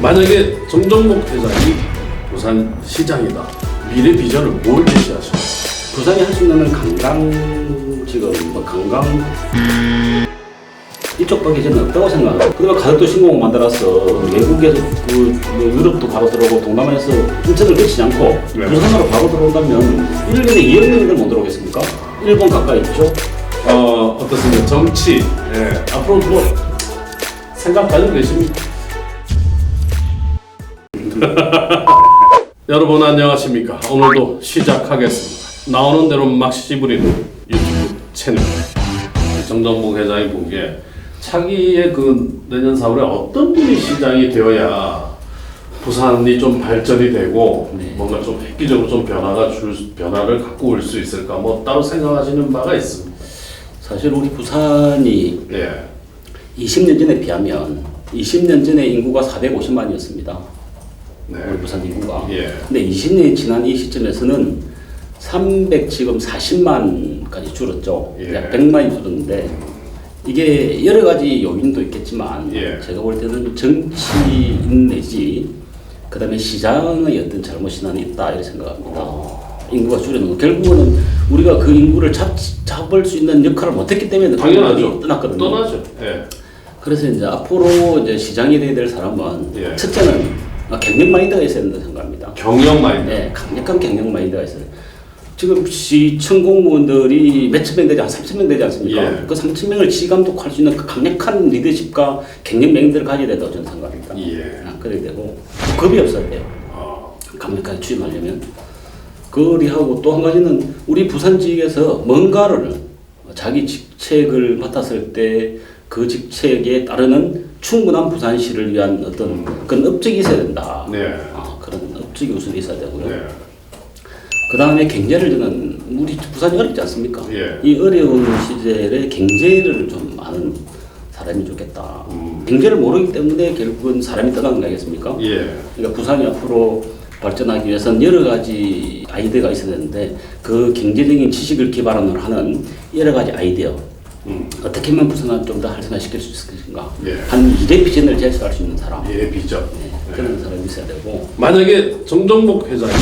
만약에 정정복 회장이 부산시장이다. 미래 비전을 뭘 제시하실까요? 부산이 할 수 있는 관광 지금 관광 이쪽밖에 저는 없다고 생각해요. 그리고 가덕도 신공항 만들어서 외국에서 유럽도 바로 들어오고 동남아에서 인천을 거치지 않고 부산으로 바로 들어온다면 1년에 2억 명들 못 들어오겠습니까? 일본 가까이 있죠. 어떻습니까? 정치 앞으로 뭐 생각 가지고 계십니까? 여러분 안녕하십니까? 오늘도 시작하겠습니다. 나오는 대로 막 시부리는 유튜브 채널 정정복 회장이 보기에 차기의 그 내년 4월에 어떤 분이 시장이 되어야 부산이 좀 발전이 되고 뭔가 좀 획기적으로 좀 변화를 갖고 올 수 있을까? 뭐 따로 생각하시는 바가 있습니다. 사실 우리 부산이 20년 전에 비하면 20년 전에 인구가 450만이었습니다. 우리 부산 인구가. 근데 20년이 지난 이 시점에서는 지금 40만까지 줄었죠. 약 100만이 줄었는데 이게 여러 가지 요인도 있겠지만 제가 볼 때는 정치인 내지 그 다음에 시장의 어떤 잘못이 있다 이렇게 생각합니다. 인구가 줄어든 거 결국은 우리가 그 인구를 잡을 수 있는 역할을 못했기 때문에 당연하죠. 떠났거든요. 떠나죠. 그래서 이제 앞으로 이제 시장이 돼야 될 사람은 첫째는 경영 마인드가 있어야 된다고 생각합니다. 경영 마인드. 네, 강력한 경영 마인드가 있어요. 지금 시청 공무원들이 몇천 명 되지 3천 명 되지 않습니까? 그 3천 명을 지감독할 수 있는 그 강력한 리더십과 경영 마인드를 가져야 된다고 저는 생각합니다. 그래야 되고 겁이 없어야 돼요. 강력하게 추진하려면. 그리하고 또 한 가지는 우리 부산 지역에서 뭔가를 자기 직책을 맡았을 때 그 직책에 따르는 충분한 부산시를 위한 어떤 그런 업적이 있어야 된다. 그런 업적이 우선 있어야 되고요. 그 다음에 경제를 저는 우리 부산이 어렵지 않습니까? 이 어려운 시절에 경제를 좀 아는 사람이 좋겠다. 경제를 모르기 때문에 결국은 사람이 떠나는 거 아니겠습니까? 그러니까 부산이 앞으로 발전하기 위해서는 여러 가지 아이디어가 있어야 되는데 그 경제적인 지식을 기반으로 하는 여러 가지 아이디어 어떻게 하면 부산을 좀 더 활성화시킬 수 있을 것인가 한 미래 비전을 제시할 수 있는 사람 비전 그런 사람이 있어야 되고 만약에 정정복 회장이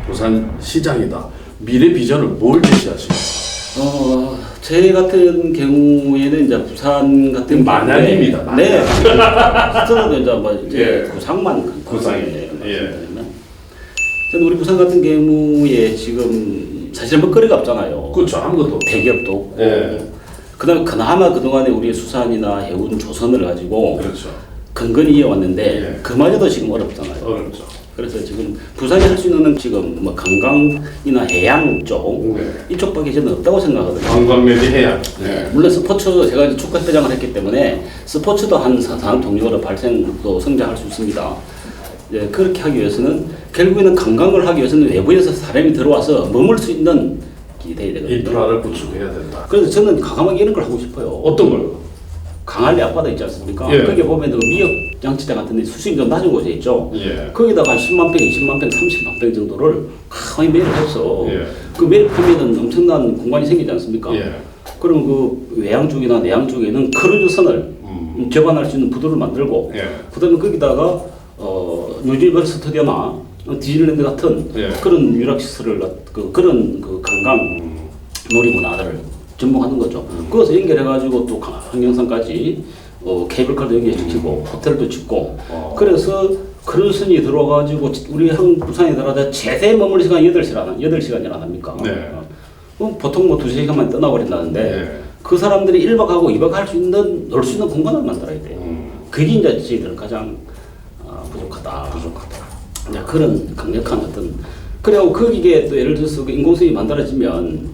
부산시장이다. 미래 비전을 뭘 제시하실까요? 제 같은 경우에는 이제 부산 같은 만약입니다. 네. 저는 이제 구상만 구상이에요. 저는 우리 부산 같은 경우에 지금 사실 먹거리가 없잖아요. 그렇죠. 아무것도 대기업도 없고. 그다음에 그나마 그동안에 우리 수산이나 해운 조선을 가지고 근근히 이어왔는데 그마저도 지금 어렵잖아요. 어렵죠. 그래서 지금 부산이 할 수 있는 지금 뭐 관광이나 해양 쪽 이쪽밖에 저는 없다고 생각하거든요. 관광 내지 해양. 물론 스포츠도 제가 이제 축구대장을 했기 때문에 스포츠도 한 산업 동력으로 발생도 성장할 수 있습니다. 그렇게 하기 위해서는 결국에는 관광을 하기 위해서는 외부에서 사람이 들어와서 머물 수 있는 길이 돼야 되거든요. 인프라를 구축해야 된다. 그래서 저는 과감하게 이런 걸 하고 싶어요. 어떤 걸? 강한리 앞바다 있지 않습니까? 거기 보면 그 미역 양치장 같은 데 수심이 좀 낮은 곳에 있죠. 거기다가 한 10만 평, 20만 평, 30만 평 정도를 가만히 매립해서 그 매립하면은 엄청난 공간이 생기지 않습니까? 그럼 그 외양 쪽이나 내양 쪽에는 크루즈선을 접안할 수 있는 부두를 만들고 그다음에 거기다가 뉴질랜드 스튜디오나 디즈니랜드 같은 그런 유락시설을 그런 그 관광 놀이문화를 접목하는 거죠. 그것을 연결해가지고 또 환경상까지 케이블카도 연결시키고 호텔도 짓고 그래서 크루즈선이 들어와가지고 우리 부산에 들어가자 최대 머물 시간 8시간이나 합니까? 보통 뭐 2시간만 떠나버린다는데 그 사람들이 1박하고 2박 할 수 있는 놀 수 있는 공간을 만들어야 돼요. 그게 이제 저희들은 가장 부족하다. 그런 강력한 어떤 그리고 거기에 또 예를 들어서 그 인공섬이 만들어지면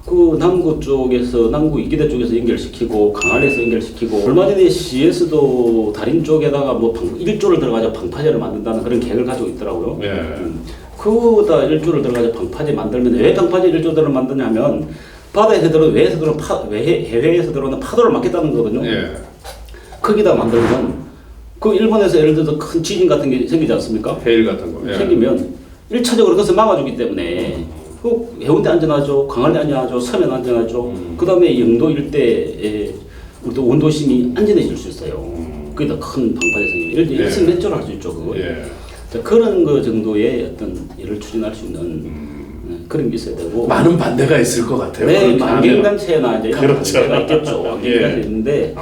그 남구 쪽에서 남구 이기대 쪽에서 연결시키고 강안에서 연결시키고 얼마 전에 시에서도 다림 쪽에다가 뭐 1조를 들어가서 방파제를 만든다는 그런 계획을 가지고 있더라고요. 그거다 1조를 들어가서 방파제 만들면 왜 방파제 1조를 만드냐면 바다에서 들어오는 해외에서 들어오는 파도를 막겠다는 거거든요. 거기다 만들면 그 일본에서 예를 들어서 큰 지진 같은 게 생기지 않습니까? 해일 같은 거 생기면 1차적으로 그것을 막아주기 때문에 그 해운대 안전하죠, 강안리 안전하죠, 서면 안전하죠. 그 다음에 영도 일대에 우리도 원도심이 안전해질 수 있어요. 거기다 큰 방파제 생기면 예를 들어 예. 일승몇조를 할 수 있죠 그거. 예. 그런 거 정도의 어떤 일을 추진할 수 있는 그런 게 있어야 되고. 많은 반대가 있을 것 같아요. 네, 그렇게 하면. 환경단체나 이제 이런 그렇죠. 반대가 있겠죠. 환경단체 예. 있는데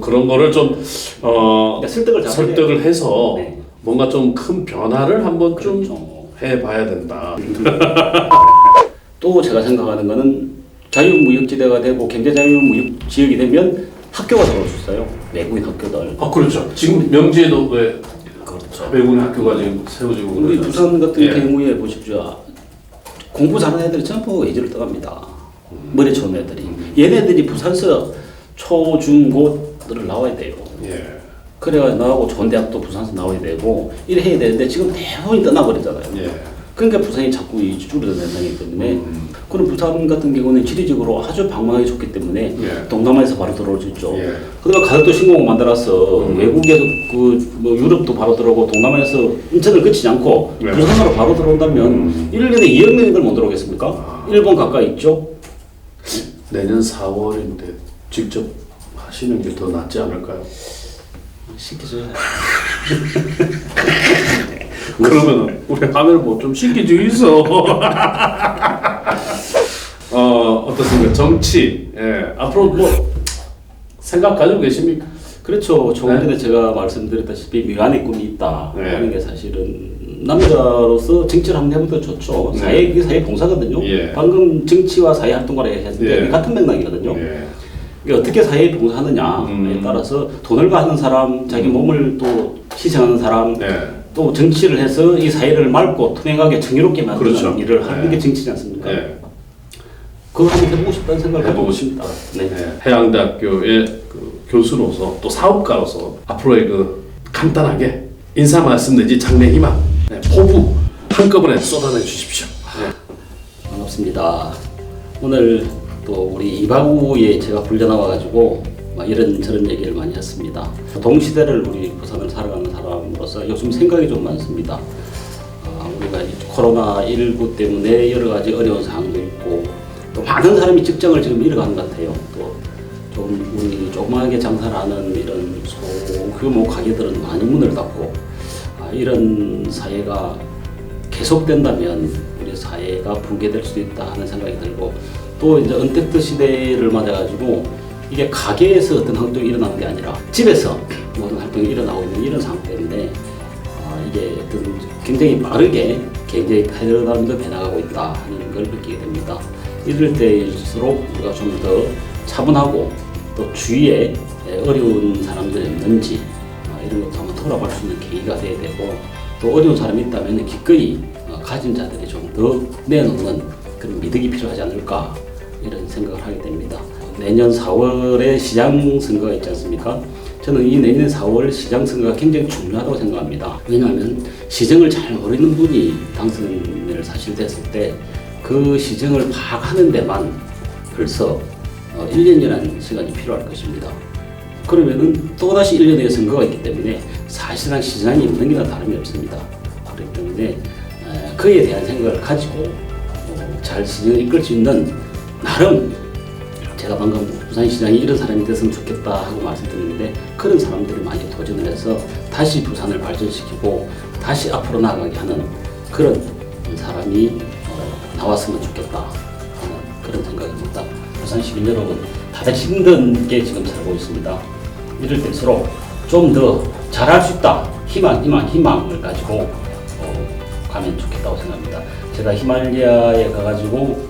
그런 거를 좀 그러니까 설득을 해서 네. 뭔가 좀 큰 변화를 한번 좀 그렇죠. 해봐야 된다. 또 제가 생각하는 거는 자유무역지대가 되고 경제자유무역지역이 되면 학교가 들어올 수 있어요. 외국인 학교들. 그렇죠. 지금 명지에도 왜 그렇죠. 외국인 학교가 지금 세워지고 우리 그러잖아요. 부산 같은 예. 경우에 보십시오. 공부 잘하는 애들이 전부 외지를 떠갑니다. 머리 좋은 애들이. 얘네들이 부산서 초, 중, 고들을 나와야 돼요. 예. 그래가 나오고 좋은 대학도 부산서 나와야 되고 이래 해야 되는데 지금 대부분이 떠나버리잖아요. 예. 그러니까 부산이 자꾸 줄어드는 현상이기 때문에 그런 부산 같은 경우는 지리적으로 아주 방망이 좋기 때문에 예. 동남아에서 바로 들어올 수 있죠. 예. 그다음에 가덕도 신공항 만들어서 외국에서 뭐 유럽도 바로 들어오고 동남아에서 인천을 거치지 않고 예. 부산으로 바로 들어온다면 1년에 2억 명들 못 들어오겠습니까? 일본 가까이 있죠. 내년 4월인데 직접 하시는 게 더 낫지 않을까요? 시키죠. 그러면 우리 하면 뭐좀 시키지 있어. 어떻습니까? 정치. 예. 앞으로 뭐 생각 가지고 계십니까? 그렇죠. 조금 네. 전에 제가 말씀드렸다시피 미완의 꿈이 있다 네. 하는 게 사실은 남자로서 정치를 한번 해보도 좋죠. 네. 사회 그게 사회 봉사거든요. 예. 방금 정치와 사회 활동가라 얘기하셨는데 예. 같은 맥락이거든요. 예. 이게 어떻게 사회에 봉사하느냐에 따라서 돈을 가하는 사람, 자기 몸을 또 희생하는 사람, 네. 또 정치를 해서 이 사회를 맑고 투명하게 정의롭게 만드는 그렇죠. 일을 하는 네. 게 정치지 않습니까? 예. 그걸 한번 해보고 싶다는 생각을 해보고 가지고 싶다. 네. 네. 해양대학교의 그 교수로서 또 사업가로서 앞으로의 그 간단하게 인사 말씀 내지 장래 희망, 네, 포부 한꺼번에 쏟아내 주십시오. 네. 반갑습니다. 오늘 또 우리 이바구에 제가 불려 나와가지고 막 이런저런 얘기를 많이 했습니다. 동시대를 우리 부산을 살아가는 사람으로서 요즘 생각이 좀 많습니다. 우리가 이 코로나19 때문에 여러 가지 어려운 상황도 있고 또 많은 사람이 직장을 지금 잃어가는 것 같아요. 또 좀 우리 조그마하게 장사를 하는 이런 소규모 가게들은 많이 문을 닫고 이런 사회가 계속된다면 우리 사회가 붕괴될 수도 있다 하는 생각이 들고 또 이제 언택트 시대를 맞아가지고 이게 가게에서 어떤 활동이 일어나는 게 아니라 집에서 모든 활동이 일어나고 있는 이런 상황 때문에 이게 어떤 굉장히 빠르게 굉장히 패러다임도 변화하고 있다 하는 걸 느끼게 됩니다. 이럴 때일수록 우리가 좀 더 차분하고 또 주위에 어려운 사람들이 없는지 이런 것도 한번 돌아볼 수 있는 계기가 돼야 되고 또 어려운 사람이 있다면 기꺼이 가진 자들이 좀 더 내놓는 그런 미덕이 필요하지 않을까 이런 생각을 하게 됩니다. 내년 4월에 시장 선거가 있지 않습니까? 저는 이 내년 4월 시장 선거가 굉장히 중요하다고 생각합니다. 왜냐하면 시정을 잘 모르는 분이 당선을 사실 됐을 때 그 시정을 파악하는 데만 벌써 1년이라는 시간이 필요할 것입니다. 그러면은 또다시 1년의 선거가 있기 때문에 사실상 시장이 없는 게나 다름이 없습니다. 그렇기 때문에 그에 대한 생각을 가지고 잘 시장을 이끌 수 있는 나름 제가 방금 부산시장이 이런 사람이 됐으면 좋겠다 하고 말씀드렸는데 그런 사람들이 많이 도전을 해서 다시 부산을 발전시키고 다시 앞으로 나아가게 하는 그런 사람이 나왔으면 좋겠다 하는 그런 생각입니다. 부산 시민 여러분 다들 힘든게 지금 살고 있습니다. 이럴 때일수록 좀 더 잘할 수 있다 희망을 가지고 가면 좋겠다고 생각합니다. 제가 히말라야에 가가지고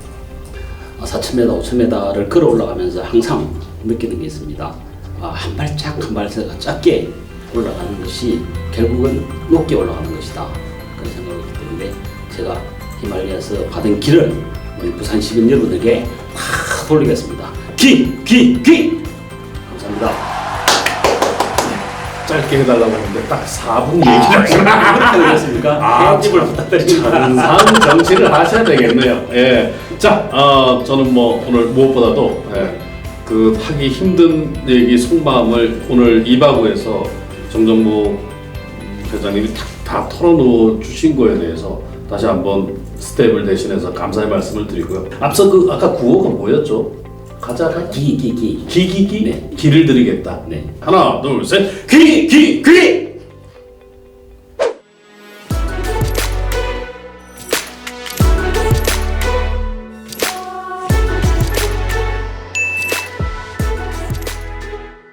4,000m, 5,000m를 걸어 올라가면서 항상 느끼는 게 있습니다. 한 발짝 한 발짝 작게 올라가는 것이 결국은 높게 올라가는 것이다. 그런 생각이기 때문에 제가 히말라야에서 받은 길을 우리 부산 시민 여러분에게 다 돌리겠습니다. 귀! 감사합니다. 짧게 해달라고 했는데 딱 4분 얘기를 그렇게 되겠습니까? 편집을 부탁드립니다. 전상 정치를 하셔야 되겠네요. 예. 자, 저는 뭐 오늘 무엇보다도 그 하기 힘든 얘기 속마음을 오늘 이바구에서 정정무 회장님이 다 털어놓아 주신 거에 대해서 다시 한번 스텝을 대신해서 감사의 말씀을 드리고요. 앞서 아까 구호가 뭐였죠? 가자가 기. 기기기 네. 기를 드리겠다. 네. 하나 둘 셋. 귀.